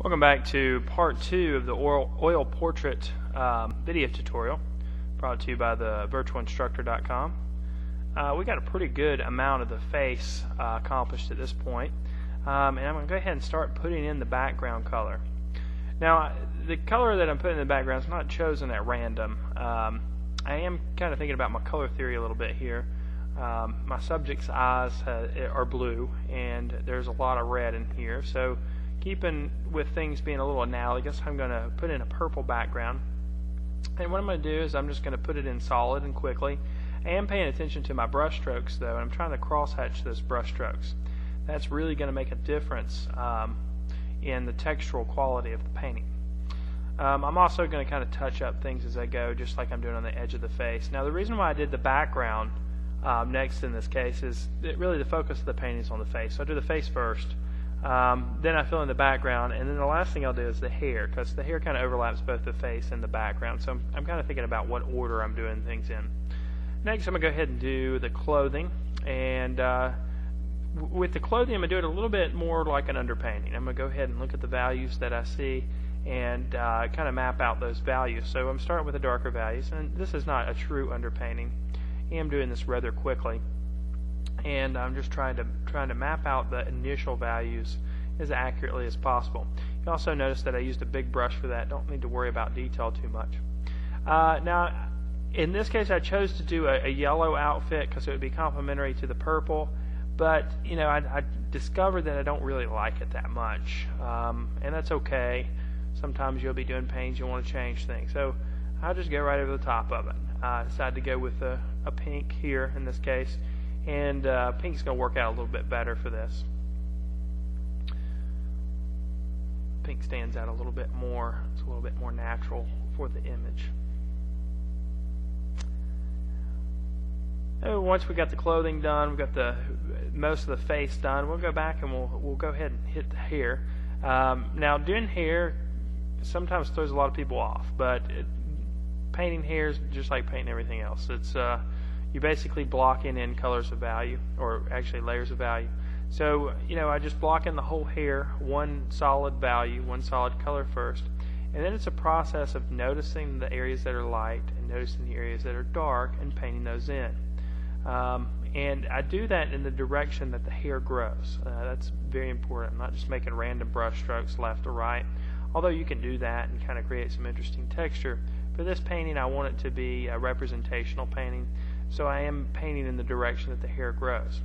Welcome back to part 2 of the oil portrait video tutorial brought to you by the virtualinstructor.com. We got a pretty good amount of the face accomplished at this point, and I'm going to go ahead and start putting in the background color. Now, the color that I'm putting in the background is not chosen at random. I am kind of thinking about my color theory a little bit here. My subject's eyes are blue, and there's a lot of red in here, so keeping with things being a little analogous, I'm going to put in a purple background. And what I'm going to do is I'm just going to put it in solid and quickly. I am paying attention to my brush strokes though, and I'm trying to cross-hatch those brush strokes. That's really going to make a difference in the textural quality of the painting. I'm also going to kind of touch up things as I go, just like I'm doing on the edge of the face. Now, the reason why I did the background next in this case is that really the focus of the painting is on the face. So I'll do the face first. Then I fill in the background, and then the last thing I'll do is the hair, because the hair kind of overlaps both the face and the background. So I'm kind of thinking about what order I'm doing things in. Next, I'm going to go ahead and do the clothing, and with the clothing, I'm going to do it a little bit more like an underpainting. I'm going to go ahead and look at the values that I see and kind of map out those values. So I'm starting with the darker values, and this is not a true underpainting. I am doing this rather quickly, and I'm just trying to map out the initial values as accurately as possible. You also notice that I used a big brush for that. Don't need to worry about detail too much. Now, in this case, I chose to do a yellow outfit because it would be complementary to the purple, but you know, I discovered that I don't really like it that much, and that's okay. Sometimes you'll be doing paintings, you want to change things, so I'll just go right over the top of it. I decided to go with a pink here in this case, and pink's going to work out a little bit better for this. Pink stands out a little bit more. It's a little bit more natural for the image. Once we got the clothing done, we've got the most of the face done, we'll go back and we'll go ahead and hit the hair. Now, doing hair sometimes throws a lot of people off, but painting hair is just like painting everything else. It's you're basically blocking in colors of value, or actually layers of value. So, you know, I just block in the whole hair, one solid value, one solid color first, and then it's a process of noticing the areas that are light and noticing the areas that are dark and painting those in. And I do that in the direction that the hair grows. That's very important. I'm not just making random brush strokes left or right, although you can do that and kind of create some interesting texture. For this painting, I want it to be a representational painting, so I am painting in the direction that the hair grows.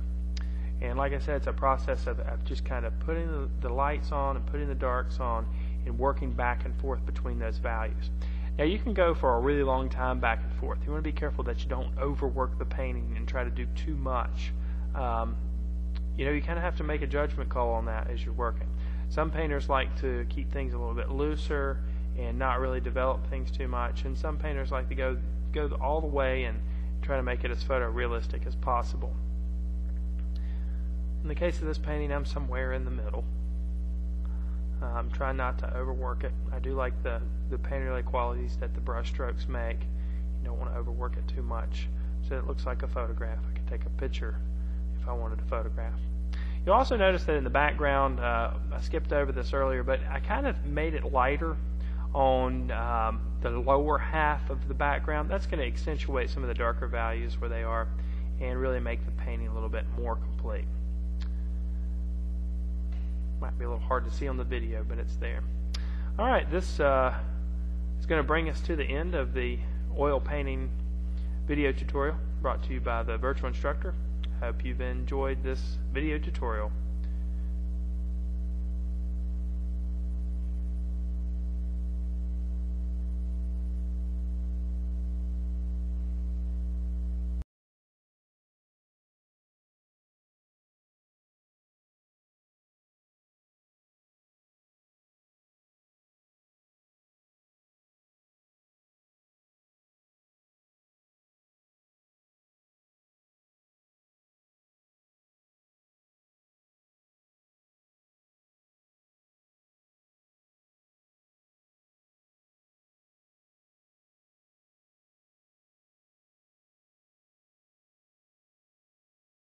And like I said, it's a process of just kind of putting the lights on and putting the darks on and working back and forth between those values. Now, you can go for a really long time back and forth. You want to be careful that you don't overwork the painting and try to do too much. You know, you kind of have to make a judgment call on that as you're working. Some painters like to keep things a little bit looser and not really develop things too much, and some painters like to go all the way and try to make it as photorealistic as possible. In the case of this painting, I'm somewhere in the middle. I'm trying not to overwork it. I do like the painterly qualities that the brush strokes make. You don't want to overwork it too much so it looks like a photograph. I could take a picture if I wanted to photograph. You'll also notice that in the background, I skipped over this earlier, but I kind of made it lighter on the lower half of the background. That's going to accentuate some of the darker values where they are and really make the painting a little bit more complete. Might be a little hard to see on the video, but it's there. Alright, this is going to bring us to the end of the oil painting video tutorial brought to you by the Virtual Instructor. I hope you've enjoyed this video tutorial.